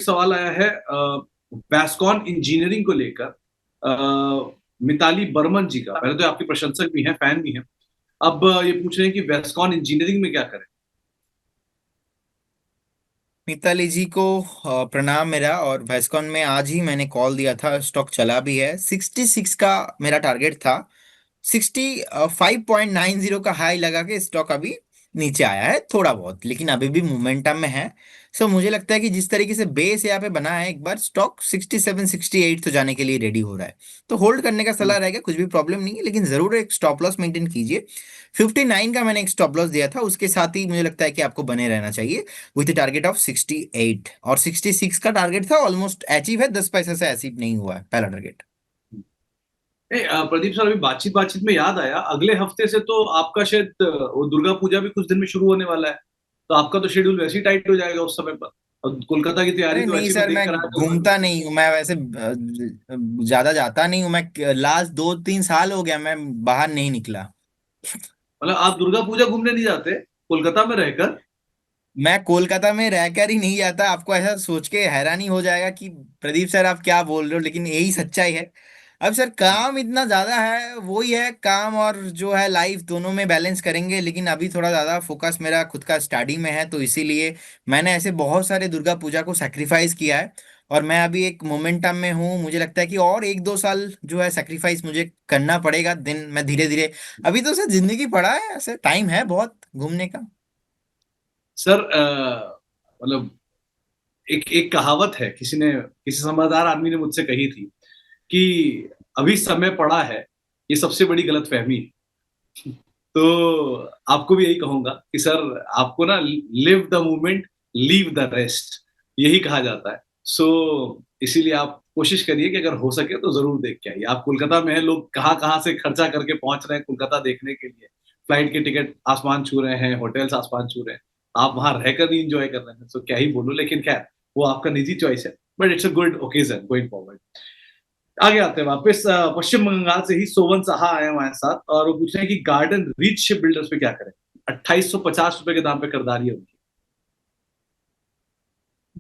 सवाल आया है वैस्कॉन इंजीनियरिंग को लेकर, मिताली बर्मन जी का। पहले तो आपके प्रशंसक भी हैं, फैन भी हैं। अब ये पूछ रहे हैं कि वैस्कॉन इंजीनियरिंग में क्या करें। मिताली जी को प्रणाम मेरा। और वेस्कॉन में आज ही मैंने कॉल दिया था, स्टॉक चला भी है। 66 का मेरा टारगेट था। 65.90 का हाई लगा के स्टॉक अभी नीचे आया है थोड़ा बहुत, लेकिन अभी भी मोमेंटम में है। सो मुझे लगता है कि जिस तरीके से बेस यहाँ पे बना है, एक बार स्टॉक 67 68 तो जाने के लिए रेडी हो रहा है। तो होल्ड करने का सलाह रहेगा, कुछ भी प्रॉब्लम नहीं है, लेकिन जरूर एक स्टॉप लॉस मेंटेन कीजिए। 59 का मैंने एक स्टॉप लॉस दिया था, उसके साथ ही मुझे लगता है कि आपको बने रहना चाहिए विथ टारगेट ऑफ 68। और 66 का टारगेट था, ऑलमोस्ट अचीव है, 10 पैसे से अचीव नहीं हुआ है पहला टारगेट। प्रदीप सर, अभी बातचीत बातचीत में याद आया, अगले हफ्ते से तो आपका शायद वो दुर्गा पूजा भी कुछ दिन में शुरू होने वाला है। तो आपका तो शेड्यूल वैसे ही टाइट हो जाएगा उस समय पर। और कोलकाता की तैयारी अरे तो नहीं वैसे मैं सर, देख मैं कर आया था। घूमता नहीं हूँ, मैं वैसे ज्यादा जाता नहीं हूँ। मैं लास्ट 2 3 साल हो गया मैं बाहर नहीं निकला। मतलब आप दुर्गा पूजा घूमने नहीं जाते कोलकाता में रहकर? मैं कोलकाता में रहकर ही नहीं जाता। आपको ऐसा सोच के हैरानी हो जाएगा कि प्रदीप सर आप क्या बोल रहे हो, लेकिन यही सच्चाई है। अब सर काम इतना ज्यादा है, वही है, काम और जो है लाइफ दोनों में बैलेंस करेंगे, लेकिन अभी थोड़ा ज्यादा फोकस मेरा खुद का स्टडी में है, तो इसीलिए मैंने ऐसे बहुत सारे दुर्गा पूजा को सेक्रीफाइस किया है। और मैं अभी एक मोमेंटम में हूँ, मुझे लगता है कि और 1 2 साल जो है सेक्रीफाइस मुझे करना पड़ेगा। दिन मैं धीरे धीरे, अभी तो सर जिंदगी पड़ा है, ऐसे टाइम है बहुत घूमने का। सर मतलब एक एक कहावत है, किसी ने, किसी समझदार आदमी ने मुझसे कही थी कि अभी समय पड़ा है, ये सबसे बड़ी गलतफहमी है। तो आपको भी यही कहूंगा कि सर, आपको ना, live the moment, leave the rest, यही कहा जाता है। सो इसीलिए आप कोशिश करिए कि अगर हो सके तो जरूर देख के आइए। आप कोलकाता में हैं, लोग कहाँ कहाँ से खर्चा करके पहुंच रहे हैं कोलकाता देखने के लिए। फ्लाइट के टिकट आसमान छू रहे हैं, होटल्स आसमान छू रहे हैं। आप वहां रहकर नहीं इंजॉय कर रहे हैं, तो क्या ही बोलूं। लेकिन खैर, वो आपका निजी चॉइस है, but it's a good occasion going forward. आगे आते हैं वापस, पश्चिम बंगाल से ही सोवन साहा आए हमारे साथ, और वो पूछ रहे हैं कि गार्डन रीच शिप बिल्डर्स पे क्या करें। 2850 रुपए के दाम पे खरीदारी है उनकी।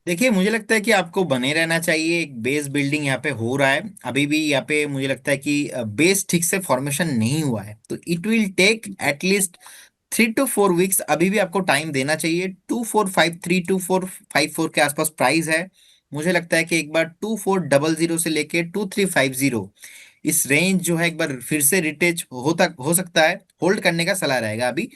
देखिए, मुझे लगता है कि आपको बने रहना चाहिए। एक बेस बिल्डिंग यहाँ पे हो रहा है अभी भी। यहाँ पे मुझे लगता है कि बेस ठीक से फॉर्मेशन नहीं हुआ है, तो it will take at least 3 to 4 weeks. अभी भी आपको टाइम देना चाहिए। 2453 2454 के आसपास प्राइस है। मुझे लगता है कि एक बार 2400 से लेके 2350, इस रेंज जो है एक बार फिर से रिटेच हो सकता है। होल्ड करने का सलाह रहेगा अभी।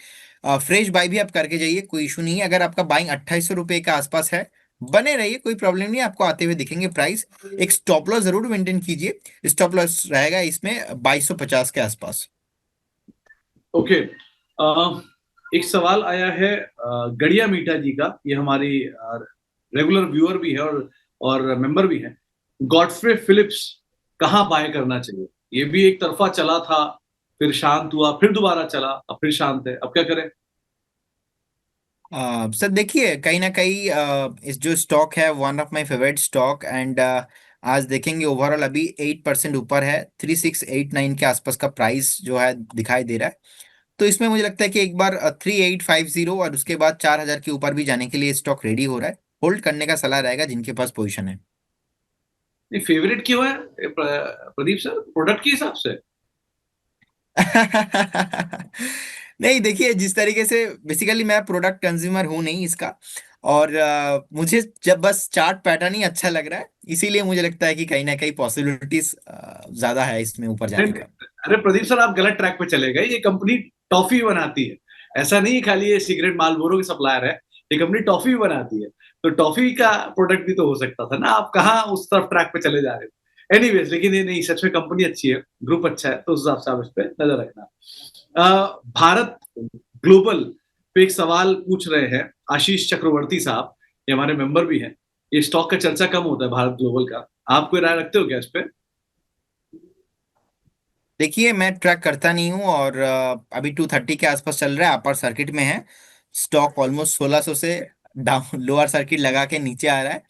फ्रेश बाय भी आप करके जाइए, कोई इशू नहीं है। अगर आपका बाइंग 2800 रुपये के आसपास है, बने रहिए, कोई प्रॉब्लम नहीं है, आपको आते हुए दिखेंगे प्राइस। एक स्टॉप लॉस जरूर मेंटेन कीजिए। स्टॉप लॉस रहेगा इसमें 2250 के आसपास। ओके। एक सवाल आया है गड़िया मीठा जी का। ये हमारी रेगुलर व्यूअर भी है और मेंबर भी है। गॉडफ्रे फिलिप्स कहाँ बाय करना चाहिए? ये भी एक तरफा चला था, फिर शांत हुआ, फिर दोबारा चला, अब फिर शांत है। अब क्या करें? सर देखिए, कहीं ना कहीं इस जो स्टॉक है, one of my favourite stock. And आज देखेंगे ओवरऑल अभी 8% ऊपर है। 3689 के आसपास का प्राइस जो है दिखाई दे रहा है। तो इसमें मुझे लगता है कि एक बार 3850 और उसके बाद 4000 के ऊपर भी जाने के लिए स्टॉक रेडी हो रहा है। होल्ड करने का सलाह रहेगा जिनके पास पोजीशन है। नहीं, फेवरेट क्यों है प्रदीप सर, प्रोडक्ट के हिसाब से? नहीं देखिए, जिस तरीके से बेसिकली मैं प्रोडक्ट कंज्यूमर हूं नहीं इसका। और मुझे जब बस चार्ट पैटर्न ही अच्छा लग रहा है, इसीलिए मुझे लगता है कि कहीं ना कहीं पॉसिबिलिटीज ज्यादा है इसमें ऊपर नहीं, जाने नहीं, का। अरे प्रदीप सर, आप गलत ट्रैक पे चले गए। ये कंपनी टॉफी बनाती है, ऐसा नहीं है खाली ये सिगरेट मालबोरो की सप्लायर है। ये कंपनी टॉफी भी बनाती है। तो टॉफी का प्रोडक्ट भी तो हो सकता था ना। आप कहाँ उस तरफ ट्रैक पे चले जा रहे हो? एनीवेज, लेकिन ये नहीं, सच में कंपनी अच्छी है, ग्रुप अच्छा है, तो उस हिसाब से आप इस पे नजर रखना। भारत ग्लोबल पे एक सवाल पूछ रहे हैं आशीष चक्रवर्ती साहब। ये हमारे मेंबर भी हैं। ये स्टॉक का चर्चा कम होता है भारत ग्लोबल का, आप कोई राय रखते हो क्या इस पे? देखिए, मैं ट्रैक करता नहीं हूँ, और अभी 230 के आसपास चल रहा है, अपर सर्किट में है। स्टॉक ऑलमोस्ट 1600 से डाउन लोअर सर्किट लगा के नीचे आ रहा है।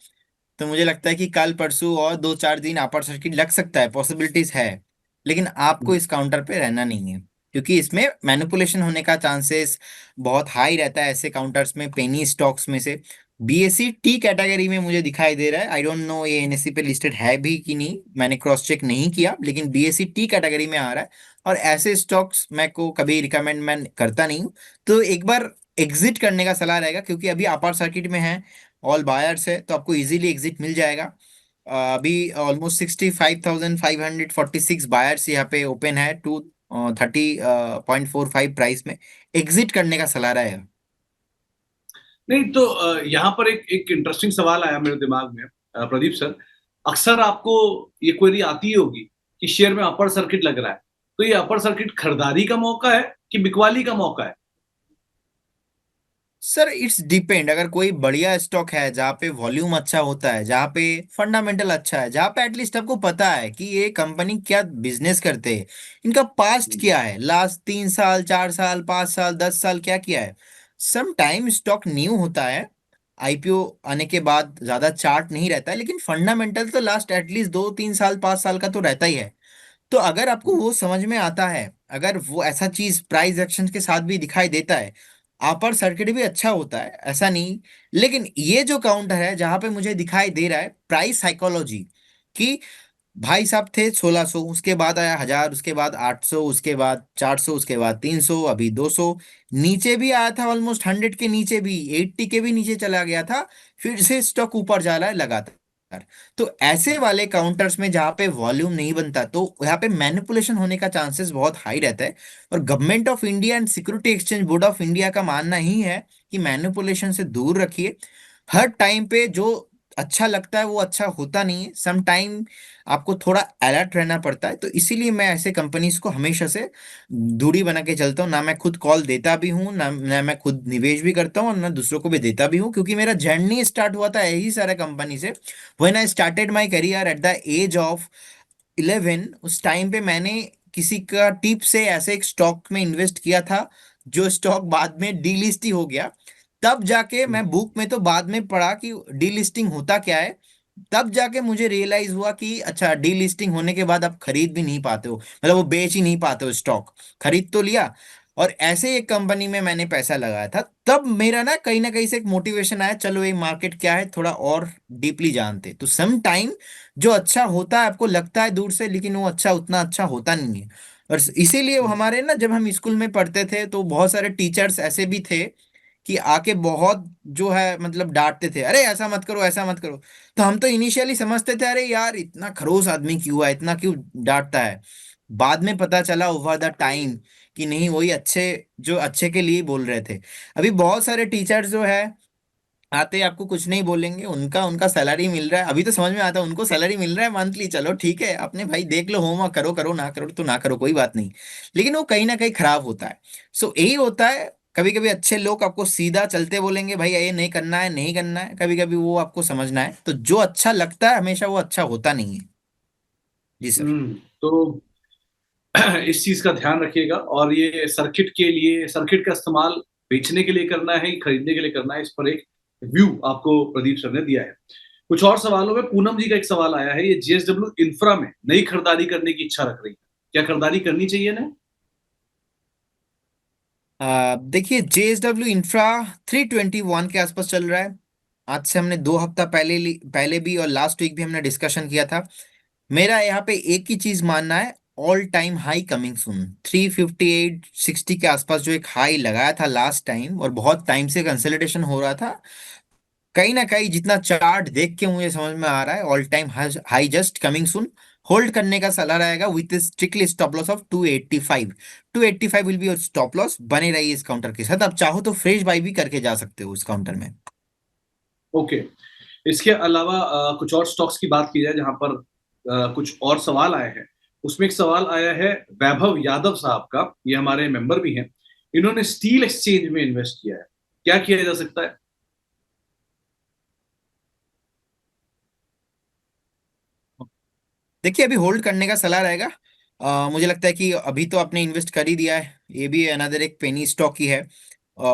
तो मुझे लगता है कि कल परसों और 2 4 दिन अपर सर्किट लग सकता है, पॉसिबिलिटीज है। लेकिन आपको इस काउंटर पे रहना नहीं है, क्योंकि इसमें मैनिपुलेशन होने का चांसेस बहुत हाई रहता है ऐसे काउंटर्स में, पेनी स्टॉक्स में से। बीएससी टी कैटेगरी में मुझे दिखाई दे रहा है। आई डोंट नो ये एनएससी पे लिस्टेड है भी कि नहीं, मैंने क्रॉस चेक नहीं किया, लेकिन बीएससी टी कैटेगरी में आ रहा है। और ऐसे स्टॉक्स मैं को कभी रिकमेंड मैं करता नहीं हूँ। तो एक बार एग्जिट करने का सलाह रहेगा, क्योंकि अभी अपर सर्किट में है, ऑल बायर्स है, तो आपको इजीली एग्जिट मिल जाएगा। अभी ऑलमोस्ट 65,546 बायर्स यहाँ पे ओपन है, टू 30.45 प्राइस में। एग्जिट करने का सलाह रहेगा। नहीं तो यहाँ पर एक एक इंटरेस्टिंग सवाल आया मेरे दिमाग में, प्रदीप सर। अक्सर आपको ये क्वेरी आती ही होगी कि शेयर में अपर सर्किट लग रहा है, तो ये अपर सर्किट खरीदारी का मौका है कि बिकवाली का मौका है? Sir it's depend. अगर कोई बढ़िया स्टॉक है जहाँ पे वॉल्यूम अच्छा होता है, जहाँ पे फंडामेंटल अच्छा है, जहाँ पे एटलीस्ट आपको पता है कि ये कंपनी क्या बिजनेस करते हैं, इनका पास्ट क्या है, लास्ट 3 साल 4 साल 5 साल 10 साल क्या किया है। सम टाइम स्टॉक न्यू होता है, आईपीओ आने के बाद ज्यादा चार्ट नहीं रहता है, लेकिन फंडामेंटल तो लास्ट एटलीस्ट 2 3 साल 5 साल का तो रहता ही है। तो अगर आपको वो समझ में आता है, अगर वो ऐसा चीज प्राइस एक्शन के साथ भी दिखाई देता है, अपर सर्किट भी अच्छा होता है ऐसा नहीं। लेकिन ये जो काउंटर है जहां पे मुझे दिखाई दे रहा है प्राइस साइकोलॉजी, कि भाई साहब थे 1600, उसके बाद आया 1000, उसके बाद 800, उसके बाद 400, उसके बाद 300, अभी 200, नीचे भी आया था ऑलमोस्ट 100 के नीचे भी, 80 के भी नीचे चला गया था, फिर से स्टॉक ऊपर जा रहा है लगातार। तो ऐसे वाले काउंटर्स में जहां पे वॉल्यूम नहीं बनता, तो यहाँ पे मैनिपुलेशन होने का चांसेस बहुत हाई रहता है। और government of India and security exchange board of India का मानना ही है कि मैनिपुलेशन से दूर रखिए। हर टाइम पे जो अच्छा लगता है वो अच्छा होता नहीं है, सम टाइम आपको थोड़ा अलर्ट रहना पड़ता है। तो इसीलिए मैं ऐसे कंपनीज को हमेशा से दूरी बना के चलता हूँ। ना मैं खुद कॉल देता भी हूँ, ना मैं खुद निवेश भी करता हूँ, और ना दूसरों को भी देता भी हूँ, क्योंकि मेरा जर्नी स्टार्ट हुआ था यही सारे कंपनी से। When I started my career at the age of 11, उस टाइम पे मैंने किसी का टिप से ऐसे एक स्टॉक में इन्वेस्ट किया था, जो स्टॉक बाद में डीलिस्ट ही हो गया। तब जाके मैं बुक में तो बाद में पढ़ा कि डीलिस्टिंग होता क्या है। तब जाके मुझे रियलाइज हुआ कि अच्छा, डीलिस्टिंग होने के बाद आप खरीद भी नहीं पाते हो, मतलब वो बेच ही नहीं पाते हो स्टॉक। खरीद तो लिया, और ऐसे एक कंपनी में मैंने पैसा लगाया था। तब मेरा ना कहीं से एक मोटिवेशन आया, चलो ये मार्केट क्या है थोड़ा और डीपली जानते। तो सम टाइम जो अच्छा होता है आपको लगता है दूर से, लेकिन वो अच्छा उतना अच्छा होता नहीं है। और इसीलिए वो हमारे ना, जब हम स्कूल में पढ़ते थे तो बहुत सारे टीचर्स ऐसे भी थे कि आके बहुत जो है मतलब डांटते थे, अरे ऐसा मत करो ऐसा मत करो। तो हम तो इनिशियली समझते थे अरे यार इतना खड़ूस आदमी क्यों है, इतना क्यों डांटता है। बाद में पता चला ओवर द टाइम कि नहीं, वही अच्छे, जो अच्छे के लिए बोल रहे थे। अभी बहुत सारे टीचर्स जो है आते ही आपको कुछ नहीं बोलेंगे, उनका उनका सैलरी मिल रहा है, अभी तो समझ में आता है उनको सैलरी मिल रहा है मंथली, चलो ठीक है अपने भाई देख लो, होमवर्क करो करो, ना करो तो ना करो कोई बात नहीं। लेकिन वो कहीं ना कहीं खराब होता है। सो यही होता है, कभी कभी अच्छे लोग आपको सीधा चलते बोलेंगे भाई ये नहीं करना है नहीं करना है, कभी कभी वो आपको समझना है। तो जो अच्छा लगता है हमेशा वो अच्छा होता नहीं है। जी सर। तो इस चीज का ध्यान रखिएगा। और ये सर्किट के लिए, सर्किट का इस्तेमाल बेचने के लिए करना है, खरीदने के लिए करना है, इस पर एक व्यू आपको प्रदीप सर ने दिया है। कुछ और सवालों में पूनम जी का एक सवाल आया है, ये जेएसडब्ल्यू इंफ्रा में नई खरीदारी करने की इच्छा रख रही है, क्या खरीदारी करनी चाहिए ना? देखिए जेएसडब्ल्यू इंफ्रा 321 के आसपास चल रहा है। आज से हमने 2 हफ्ता पहले भी और लास्ट वीक भी हमने डिस्कशन किया था। मेरा यहाँ पे एक ही चीज मानना है, all time high coming soon. 358 60 के आसपास जो एक हाई लगाया था लास्ट टाइम, और बहुत टाइम से कंसोलिडेशन हो रहा था, कहीं ना कहीं जितना चार्ट देख के मुझे समझ में आ रहा है all time high just coming soon. Hold करने का सलाह रहेगा with strictly stop loss of 285। 285 will be your stop loss, बने रहिए इस काउंटर के साथ। आप चाहो तो फ्रेश बाई भी करके जा सकते हो इस काउंटर में। ओके। इसके अलावा कुछ और स्टॉक्स की बात की जाए जहां पर कुछ और सवाल आए हैं। उसमें एक सवाल आया है वैभव यादव साहब का, ये हमारे मेंबर भी हैं। इन्होंने स्टील एक्सचेंज में इन्वेस्ट किया है, क्या किया जा सकता है? देखिए अभी होल्ड करने का सलाह रहेगा। मुझे लगता है कि अभी तो आपने इन्वेस्ट कर ही दिया है, ये भी अनदर एक पेनी स्टॉक ही है,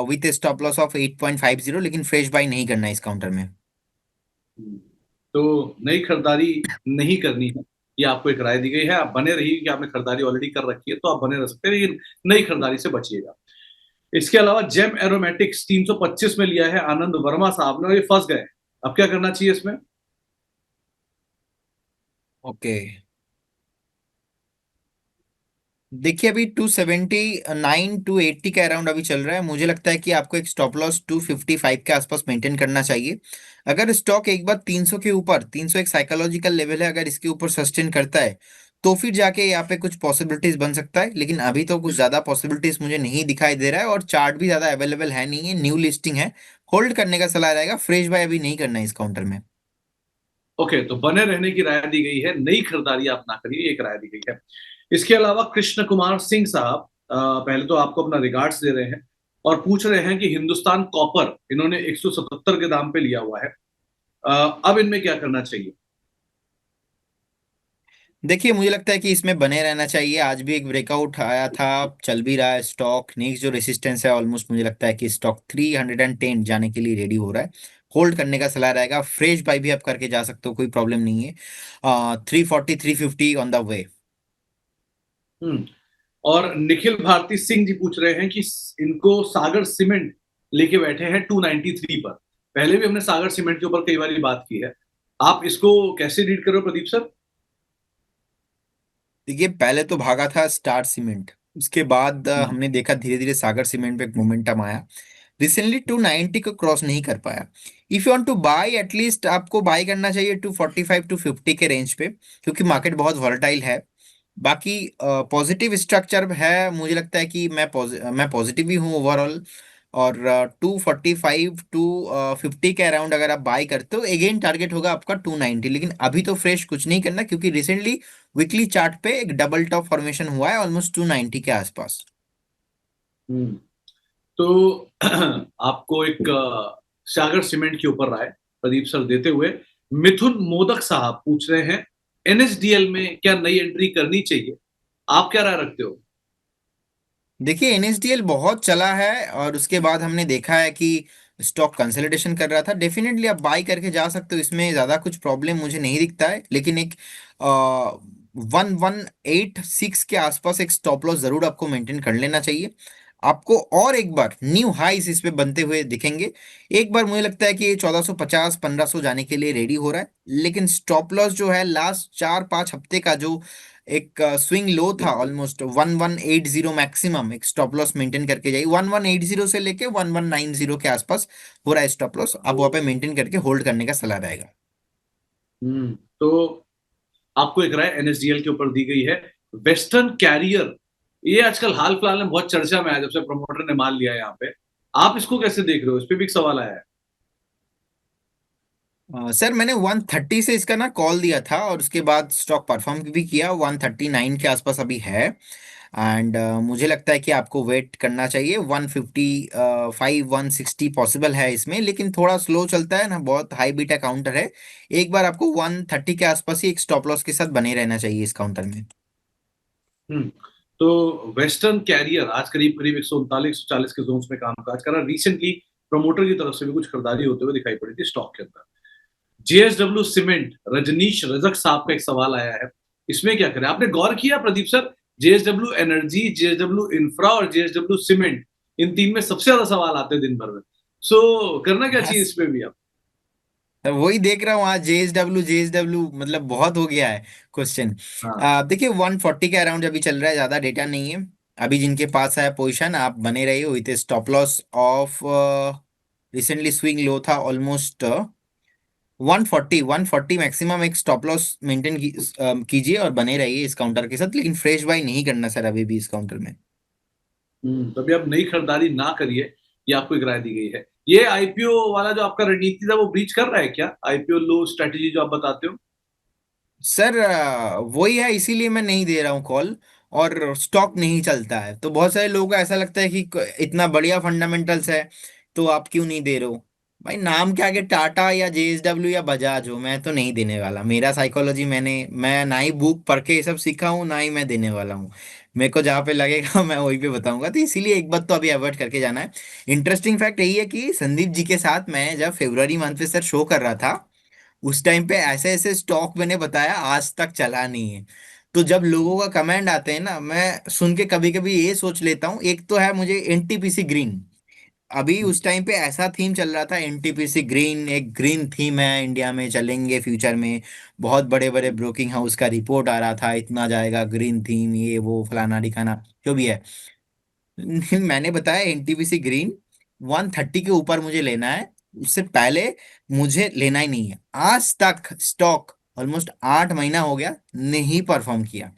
विथ स्टॉप लॉस ऑफ 8.50, लेकिन फ्रेश बाई नहीं करना है इस काउंटर में। तो नई खरीदारी नहीं करनी है, ये आपको एक राय दी गई है। आप बने रहिए, कि आपने खरीदारी ऑलरेडी कर रखी है तो आप बने रह सकते हैं, लेकिन नई खरीदारी से बचिएगा। इसके अलावा जेम एरोमेटिक्स 325 में लिया है आनंद वर्मा साहब ने, और ये फंस गए। अब क्या करना चाहिए इसमें? ओके, देखिए अभी 279 280 के अराउंड अभी चल रहा है। मुझे लगता है कि आपको एक स्टॉप लॉस 255 के आसपास मेंटेन करना चाहिए। अगर स्टॉक एक बार 300 के ऊपर, 300 एक साइकोलॉजिकल लेवल है, अगर इसके ऊपर सस्टेन करता है तो फिर जाके यहाँ पे कुछ पॉसिबिलिटीज बन सकता है, लेकिन अभी तो कुछ ज्यादा पॉसिबिलिटीज मुझे नहीं दिखाई दे रहा है, और चार्ट भी ज्यादा अवेलेबल है नहीं है, न्यू लिस्टिंग है। होल्ड करने का सलाह रहेगा, फ्रेश बाय अभी नहीं करना है इस काउंटर में। ओके, तो बने रहने की राय दी गई है, नई खरीदारी आप ना करिए, एक राय दी गई है। इसके अलावा कृष्ण कुमार सिंह साहब पहले तो आपको अपना रिगार्ड्स दे रहे हैं, और पूछ रहे हैं कि हिंदुस्तान कॉपर इन्होंने 177 के दाम पे लिया हुआ है, अब इनमें क्या करना चाहिए? देखिए मुझे लगता है कि इसमें बने रहना चाहिए। आज भी एक ब्रेकआउट आया था, चल भी रहा है स्टॉक। नेक्स्ट जो रेसिस्टेंस है, ऑलमोस्ट मुझे लगता है कि स्टॉक 310 जाने के लिए रेडी हो रहा है। होल्ड करने का सलाह रहेगा, फ्रेश बाय भी आप करके जा सकते हो, कोई प्रॉब्लम नहीं है। 340 350 ऑन द वे। हम्म। और निखिल भारती सिंह जी पूछ रहे हैं कि इनको सागर सीमेंट लेके बैठे हैं 293 पर। पहले भी हमने सागर सीमेंट के ऊपर कई बार बात की है, आप इसको कैसे रीड करो प्रदीप सर? देखिए पहले तो भागा था स्टार सीमेंट, उसके बाद हम्म। हमने देखा धीरे धीरे सागर सीमेंट पे एक मोमेंटम आया। रिसेंटली 290 को क्रॉस नहीं कर पाया। If you want to buy, at least आपको बाय करना चाहिए 245 टू 50 के रेंज पे, क्योंकि मार्केट बहुत वॉलेटाइल है। बाकी पॉजिटिव स्ट्रक्चर है, मुझे लगता है कि मैं पॉजिटिव ही हूँ ओवरऑल। और 245 टू 50 के अराउंड अगर आप बाय करते हो, अगेन टारगेट होगा आपका 290। लेकिन अभी तो फ्रेश कुछ नहीं करना, क्योंकि रिसेंटली वीकली चार्ट पे एक डबल टॉप फॉर्मेशन हुआ है ऑलमोस्ट 290 के आसपास। हम्म। तो आपको एक सागर सीमेंट के ऊपर राय प्रदीप सर देते हुए, मिथुन मोदक साहब पूछ रहे हैं एनएसडीएल में क्या नई एंट्री करनी चाहिए, आप क्या राय रखते हो? देखिए एनएसडीएल बहुत चला है, और उसके बाद हमने देखा है कि स्टॉक कंसोलिडेशन कर रहा था। डेफिनेटली आप बाई करके जा सकते हो, इसमें ज़्यादा कुछ प्रॉब्लम मुझे नहीं दिखता है। लेकिन एक 1186 के आसपास एक स्टॉप लॉस ज़रूर आपको मेंटेन कर लेना चाहिए। आपको और एक बार न्यू हाइस इस पे बनते हुए दिखेंगे। एक बार मुझे लगता है कि ये 1450 1500 जाने के लिए रेडी हो रहा है। लेकिन स्टॉप लॉस जो है लास्ट 4-5 हफ्ते का जो एक स्विंग लो था, ऑलमोस्ट 1180 मैक्सिमम एक स्टॉप लॉस मेंटेन करके जाइए। 1180 से लेके 1190 के आसपास हो रहा है स्टॉप लॉस, आप वहाँ पे मेंटेन करके होल्ड करने का सलाह रहेगा। तो आपको एक राय एनएसडीएल के ऊपर दी गई है। वेस्टर्न कैरियर, ये आजकल हाल फिलहाल में बहुत चर्चा में आया जब से प्रमोटर ने माल लिया है यहाँ पे, आप इसको कैसे देख रहे हो? इस पे भी एक सवाल आया है। सर मैंने 130 से इसका ना कॉल दिया था, और उसके बाद स्टॉक परफॉर्म भी किया, 139 के आसपास अभी है। एंड मुझे लगता है कि आपको वेट करना चाहिए। 155 160 पॉसिबल है इसमें, लेकिन थोड़ा स्लो चलता है ना, बहुत हाई बीटा काउंटर है। एक बार आपको 130 के आसपास ही एक स्टॉप लॉस के साथ बने रहना चाहिए इस काउंटर में। हम्म। तो वेस्टर्न कैरियर आज करीब करीब 139 140 के जोन में कामकाज कर रहा है। रिसेंटली प्रमोटर की तरफ से भी कुछ खरीदारी होते हुए दिखाई पड़ी थी स्टॉक के अंदर। जेएसडब्ल्यू सीमेंट, रजनीश रजक साहब का एक सवाल आया है, इसमें क्या करें? आपने गौर किया Pradeep sir, JSW energy, JSW infra और जेएसडब्ल्यू सीमेंट, इन तीन में सबसे ज्यादा सवाल आते हैं दिन भर में। सो करना क्या चाहिए बस इसमें भी आप? वही देख रहा हूँ आज, जेएसडब्ल्यू जेएसडब्ल्यू मतलब बहुत हो गया है क्वेश्चन। हाँ। देखिए 140 के अराउंड अभी चल रहा है, ज्यादा डेटा नहीं है। अभी जिनके पास है पोजीशन, आप बने रहिए with stop loss of, recently swing low था ऑलमोस्ट 140 मैक्सिमम एक स्टॉप लॉस मेंटेन कीजिए और बने रहिए इस काउंटर के साथ। लेकिन फ्रेश बाय नहीं करना सर अभी भी इस काउंटर में। तभी आप नई खरीदारी ना करिए, ये आपको एक राय दी गई है। ये आईपीओ वाला जो आपका रणनीति था वो ब्रीच कर रहा है क्या? आईपीओ लो स्ट्रेटेजी जो आप बताते हो? सर वही है, इसीलिए मैं नहीं दे रहा हूँ कॉल। और स्टॉक नहीं चलता है तो बहुत सारे लोगों को ऐसा लगता है कि इतना बढ़िया फंडामेंटल्स है तो आप क्यों नहीं दे रहे हो। भाई नाम के आगे टाटा या जेएसडब्ल्यू या बजाज हो, मैं तो नहीं देने वाला। मेरा साइकोलॉजी, मैं ना ही बुक पढ़ के ये सब सीखा हूँ, ना ही मैं देने वाला हूँ। मेरे को जहाँ पे लगेगा मैं वहीं पे बताऊंगा। तो इसीलिए एक बात तो अभी अवॉइड करके जाना है। इंटरेस्टिंग फैक्ट यही है कि संदीप जी के साथ मैं जब फरवरी मंथ पे सर शो कर रहा था, उस टाइम पे ऐसे ऐसे स्टॉक मैंने बताया, आज तक चला नहीं है। तो जब लोगों का कमेंट आते हैं ना, मैं सुन के कभी कभी ये सोच लेता हूँ, एक तो है मुझे एनटीपीसी ग्रीन, अभी उस टाइम पे ऐसा थीम चल रहा था एनटीपीसी ग्रीन, एक ग्रीन थीम है इंडिया में, चलेंगे फ्यूचर में। बहुत बड़े बड़े ब्रोकिंग हाउस का रिपोर्ट आ रहा था, इतना जाएगा ग्रीन थीम, ये वो फलाना ढिकाना जो भी है। मैंने बताया एनटीपीसी ग्रीन 130 के ऊपर मुझे लेना है, उससे पहले मुझे लेना ही नहीं है। आज तक स्टॉक ऑलमोस्ट 8 महीना हो गया, नहीं परफॉर्म किया।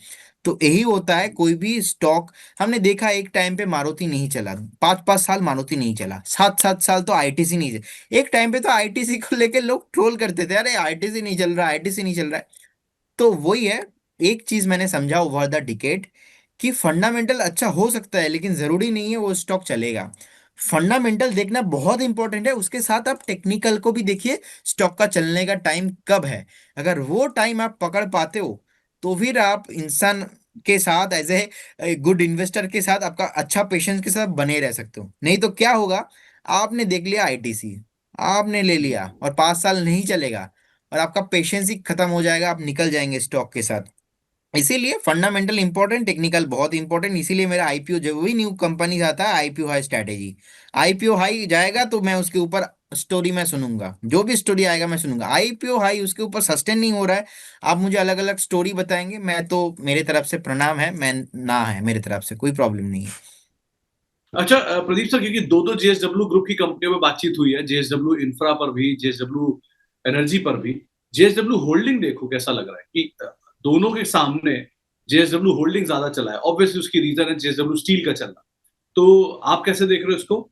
तो यही होता है कोई भी स्टॉक। हमने देखा एक टाइम पे मारुति नहीं चला, 5-5 साल मारुति नहीं चला, 7-7 साल तो आईटीसी नहीं चला। एक टाइम पे तो आईटीसी को लेके लोग ट्रोल करते थे, अरे आईटीसी नहीं चल रहा, आईटीसी नहीं चल रहा है। तो वही है, एक चीज मैंने समझा ओवर द डिकेड, कि फंडामेंटल अच्छा हो सकता है लेकिन जरूरी नहीं है वो स्टॉक चलेगा। फंडामेंटल देखना बहुत इंपॉर्टेंट है, उसके साथ आप टेक्निकल को भी देखिए, स्टॉक का चलने का टाइम कब है। अगर वो टाइम आप पकड़ पाते हो, तो फिर आप इंसान के साथ एज ए गुड इन्वेस्टर के साथ आपका अच्छा पेशेंस के साथ बने रह सकते हो। नहीं तो क्या होगा, आपने देख लिया आईटीसी, आपने ले लिया और 5 साल नहीं चलेगा, और आपका पेशेंस ही खत्म हो जाएगा, आप निकल जाएंगे स्टॉक के साथ। इसीलिए फंडामेंटल इंपॉर्टेंट, टेक्निकल बहुत इंपॉर्टेंट। इसीलिए मेरा आईपीओ जब भी न्यू कंपनी आता है, IPO high strategy. IPO high जाएगा तो मैं उसके ऊपर स्टोरी मैं सुनूंगा, जो भी स्टोरी आएगा मैं सुनूंगा। आईपीओ हाई उसके ऊपर सस्टेन नहीं हो रहा है, आप मुझे अलग अलग स्टोरी बताएंगे, मैं तो मेरे तरफ से प्रणाम है, मैं ना है, मेरे तरफ से कोई प्रॉब्लम नहीं है। अच्छा प्रदीप सर, क्योंकि दो दो जेएसडब्ल्यू ग्रुप की कंपनियों में बातचीत हुई है, जेएसडब्ल्यू इंफ्रा पर भी, जेएसडब्ल्यू एनर्जी पर भी, जेएसडब्ल्यू होल्डिंग देखो कैसा लग रहा है कि दोनों के सामने जेएसडब्ल्यू होल्डिंग ज्यादा चला है। ऑब्वियसली उसकी रीजन है जेएसडब्ल्यू स्टील का चलना। तो आप कैसे देख रहे हो इसको?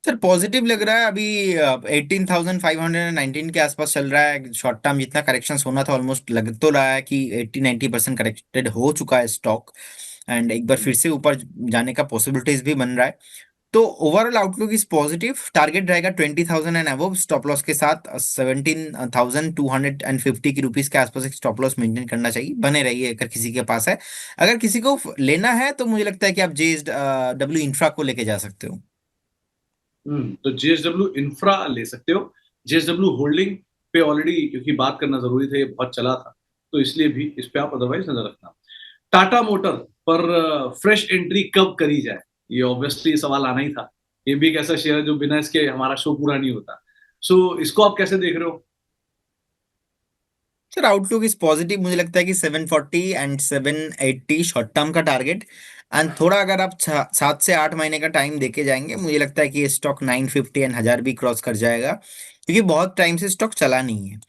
सर पॉजिटिव लग रहा है अभी। 18,519 के आसपास चल रहा है, शॉर्ट टर्म जितना करेक्शन होना था ऑलमोस्ट लग तो रहा है कि 80-90% करेक्टेड हो चुका है स्टॉक, एंड एक बार फिर से ऊपर जाने का पॉसिबिलिटीज भी बन रहा है। तो overall outlook is positive, target रहेगा 20,000 एंड अबव, स्टॉप लॉस के साथ 17,250 की रुपीस के आसपास एक स्टॉप लॉस मेंटेन करना चाहिए, बने रहिए अगर किसी के पास है। अगर किसी को लेना है तो मुझे लगता है कि आप जेएसडब्ल्यू इंफ्रा को लेके जा सकते हो। तो जेएसडब्ल्यू इंफ्रा ले सकते हो। जेएसडब्ल्यू होल्डिंग पे ऑलरेडी क्योंकि बात करना जरूरी था, ये बहुत चला था, तो इसलिए भी इस पे आप अदरवाइज नजर रखना। टाटा मोटर पर फ्रेश एंट्री कब करी जाए, ये ऑब्वियसली सवाल आना ही था। ये भी एक ऐसा शेयर है जो बिना इसके हमारा शो पूरा नहीं होता। सो इसको आप कैसे देख रहे हो? सर आउटलुक इज पॉजिटिव, मुझे लगता है कि 740 एंड 780 शॉर्ट टर्म का टारगेट। एंड थोड़ा अगर आप 7 से 8 महीने का टाइम देके जाएंगे, मुझे लगता है कि ये स्टॉक 950 एंड 1000 भी क्रॉस कर जाएगा, क्योंकि बहुत टाइम से स्टॉक चला नहीं है।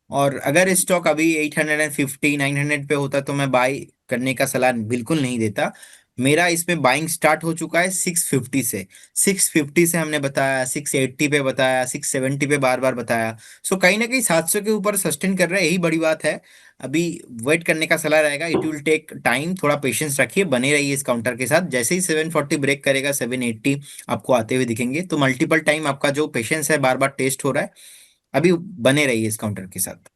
और अगर स्टॉक अभी 850 900 पे होता तो मैं बाई करने का सलाह बिल्कुल नहीं देता। मेरा इसमें बाइंग स्टार्ट हो चुका है 650 से। 650 से हमने बताया, 680 पे बताया, 670 पे बार बार बताया। सो कहीं ना कहीं 700 के ऊपर सस्टेन कर रहा है, यही बड़ी बात है। अभी वेट करने का सलाह रहेगा, इट विल टेक टाइम, थोड़ा पेशेंस रखिए, बने रहिए इस काउंटर के साथ। जैसे ही 740 ब्रेक करेगा, 780 आपको आते हुए दिखेंगे, तो मल्टीपल टाइम आपका जो पेशेंस है बार बार टेस्ट हो रहा है। अभी बने रहिए इस काउंटर के साथ।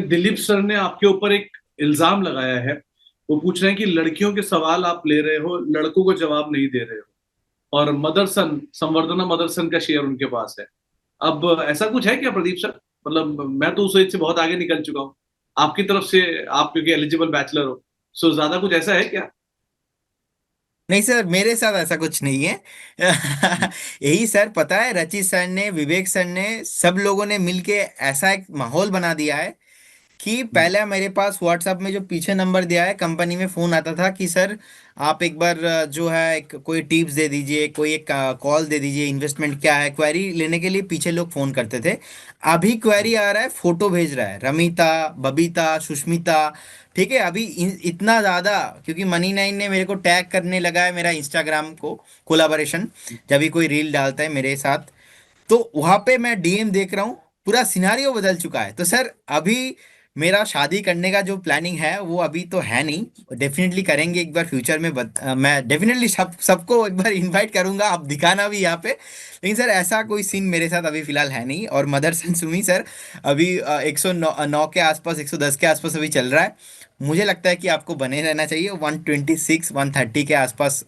दिलीप सर ने आपके ऊपर एक इल्जाम लगाया है। वो पूछ रहे हैं कि लड़कियों के सवाल आप ले रहे हो, लड़कों को जवाब नहीं दे रहे हो, और मदरसन संवर्धना मदरसन का शेयर उनके पास है। अब ऐसा कुछ है क्या प्रदीप सर? मतलब मैं तो उस एज से बहुत आगे निकल चुका हूँ आपकी तरफ से, आप क्योंकि एलिजिबल बैचलर हो। सो ज्यादा कुछ ऐसा है क्या? नहीं सर, मेरे साथ ऐसा कुछ नहीं है। यही सर, पता है रचित सर ने, विवेक सर ने, सब लोगों ने मिलके ऐसा एक माहौल बना दिया है कि पहले मेरे पास व्हाट्सएप में जो पीछे नंबर दिया है, कंपनी में फोन आता था कि सर आप एक बार जो है कोई टिप्स दे दीजिए, कोई एक कॉल दे दीजिए, इन्वेस्टमेंट क्या है, क्वेरी लेने के लिए पीछे लोग फोन करते थे। अभी क्वेरी आ रहा है, फोटो भेज रहा है, रमिता, बबीता, सुष्मिता। ठीक है, अभी इतना ज्यादा, क्योंकि मनी नाइन ने मेरे को टैग करने लगा है मेरा इंस्टाग्राम को, कोलाबोरेशन, जब भी कोई रील डालता है मेरे साथ, तो वहां पे मैं डीएम देख रहा हूँ। पूरा सिनारियो बदल चुका है। तो सर अभी मेरा शादी करने का जो प्लानिंग है वो अभी तो है नहीं, डेफिनेटली करेंगे एक बार फ्यूचर में, मैं डेफिनेटली सबको एक बार इनवाइट करूंगा, आप दिखाना भी यहाँ पे। लेकिन सर ऐसा कोई सीन मेरे साथ अभी फिलहाल है नहीं। और मदरसन सुमी सर अभी 109 के आसपास, 110 के आसपास अभी चल रहा है। मुझे लगता है कि आपको बने रहना चाहिए, 126 130 के आसपास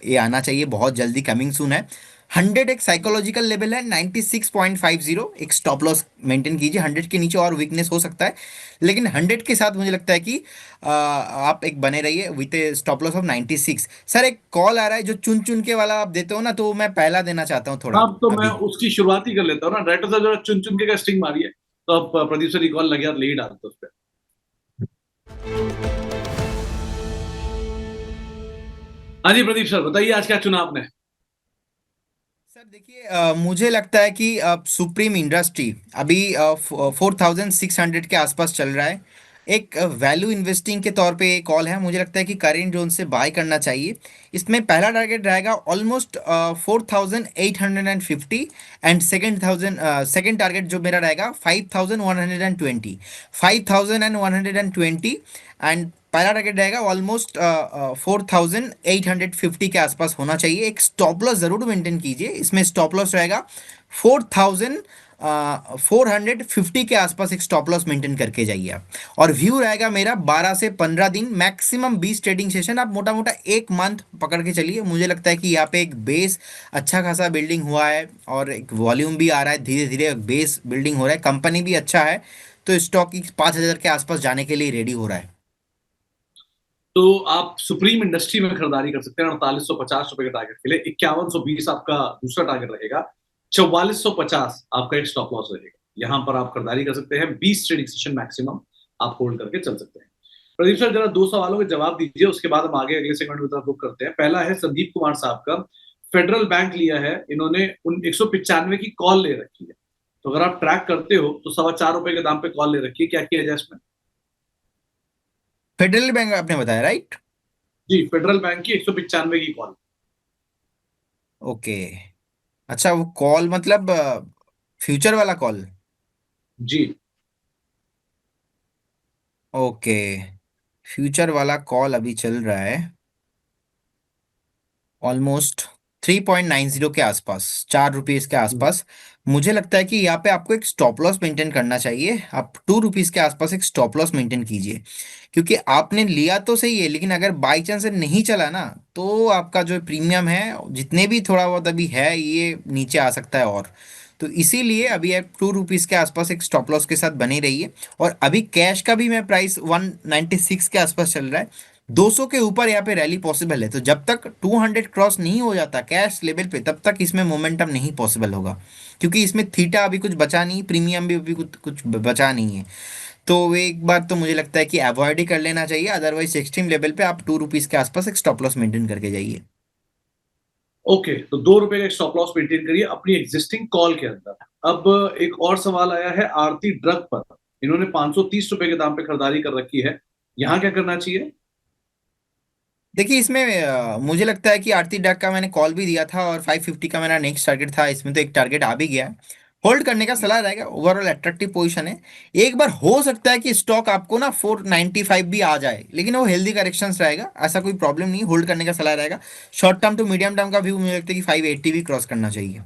ये आना चाहिए, बहुत जल्दी कमिंग सून है। 100 एक साइकोलॉजिकल लेवल है, 96.50 एक स्टॉप लॉस मेंटेन कीजिए। 100 के नीचे और वीकनेस हो सकता है, लेकिन 100 के साथ मुझे लगता है कि आप एक बने रहिए with A stop loss of 96। Sir एक कॉल आ रहा है जो चुन चुन के वाला आप देते हो ना, तो मैं पहला देना चाहता हूँ थोड़ा अब तो मैं अभी। उसकी शुरुआत ही कर लेता हूँ ना, डायरेक्टर साहब जरा चुन चुन के कास्टिंग मारी है, तो अब प्रदीप सर रिकॉल लग गया, ले ही डालते उस पर। हाँ जी प्रदीप सर बताइए, आज क्या चुना आपने? सर देखिए, मुझे लगता है कि सुप्रीम इंडस्ट्री अभी 4600 के आसपास चल रहा है। एक वैल्यू इन्वेस्टिंग के तौर पे कॉल है, मुझे लगता है कि करेंट जोन से बाय करना चाहिए। इसमें पहला टारगेट रहेगा ऑलमोस्ट 4850, एंड सेकेंड टारगेट जो मेरा रहेगा 5120, 5120। एंड पहला टारगेट रहेगा ऑलमोस्ट 4850 के आसपास होना चाहिए। एक स्टॉप लॉस जरूर मेंटेन कीजिए, इसमें स्टॉप लॉस रहेगा 4450 के आसपास, एक स्टॉप लॉस मेंटेन करके जाइए आप। और व्यू रहेगा मेरा 12 से 15 दिन, मैक्सिमम 20 ट्रेडिंग सेशन, आप मोटा मोटा एक मंथ पकड़ के चलिए। मुझे लगता है कि यहाँ पे एक बेस अच्छा खासा बिल्डिंग हुआ है, और एक वॉल्यूम भी आ रहा है, धीरे धीरे बेस बिल्डिंग हो रहा है, कंपनी भी अच्छा है, तो स्टॉक 5000 के आसपास जाने के लिए रेडी हो रहा है। तो आप सुप्रीम इंडस्ट्री में खरीदारी कर सकते हैं 4850 रुपए के टारगेट के लिए। 5120 आपका दूसरा टारगेट रहेगा। 4450 आपका एक स्टॉप लॉस रहेगा। यहां पर आप खरीदारी कर सकते हैं, 20 ट्रेडिंग सेशन मैक्सिमम आप होल्ड करके चल सकते हैं। प्रदीप सर जरा दो सवालों के जवाब दीजिए, उसके बाद हम आगे अगले सेगमेंट में तरफ रुक करते हैं। पहला है संदीप कुमार साहब का। फेडरल बैंक लिया है इन्होंने, उन 195 की कॉल ले रखी है, तो अगर आप ट्रैक करते हो तो ₹4.25 के दाम पे कॉल ले रखी है, क्या किया जाए इसमें? फेडरल बैंक आपने बताया, राइट? जी, फेडरल बैंक की 195 की कॉल। ओके। अच्छा, वो कॉल मतलब फ्यूचर वाला कॉल? जी। ओके। फ्यूचर वाला कॉल अभी चल रहा है ऑलमोस्ट 3.90 के आसपास, ₹4 के आसपास। मुझे लगता है कि यहाँ पे आपको एक स्टॉप लॉस मेंटेन करना चाहिए। आप ₹2 के आसपास एक स्टॉप लॉस मेंटेन कीजिए, क्योंकि आपने लिया तो सही है, लेकिन अगर बाई चांस से नहीं चला ना, तो आपका जो प्रीमियम है जितने भी थोड़ा बहुत अभी है, ये नीचे आ सकता है। और तो इसीलिए अभी आप ₹2 के आसपास एक स्टॉप लॉस के साथ बने रहिए। और अभी कैश का भी मैं प्राइस 196 के आसपास चल रहा है। 200 के ऊपर यहाँ पे रैली पॉसिबल है, तो जब तक 200 क्रॉस नहीं हो जाता कैश लेवल पे, तब तक इसमें मोमेंटम नहीं पॉसिबल होगा, क्योंकि इसमें थीटा अभी कुछ बचा नहीं, प्रीमियम भी अभी कुछ कुछ बचा नहीं है। तो वो एक बार तो मुझे लगता है कि अवॉइड ही कर लेना चाहिए, अदरवाइज एक्सट्रीम लेवल पे आप ₹2 के आसपास एक स्टॉप लॉस मेंटेन करके जाइए। ओके, तो ₹2 का एक स्टॉप लॉस मेंटेन करिए अपनी एग्जिस्टिंग कॉल के अंदर। अब एक और सवाल आया है आरती ड्रग पर। इन्होंने ₹530 के दाम पे खरीदारी कर रखी है, यहां क्या करना चाहिए? देखिए इसमें मुझे लगता है कि आरती डक का मैंने कॉल भी दिया था, और 550 का मेरा नेक्स्ट टारगेट था, इसमें तो एक टारगेट आ भी गया है। होल्ड करने का सलाह रहेगा, ओवरऑल अट्रैक्टिव पोजीशन है। एक बार हो सकता है कि स्टॉक आपको ना 495 भी आ जाए, लेकिन वो हेल्दी करेक्शंस रहेगा, ऐसा कोई प्रॉब्लम नहीं, होल्ड करने का सलाह रहेगा। Short term to medium term का व्यू मुझे लगता है कि 580 भी क्रॉस करना चाहिए।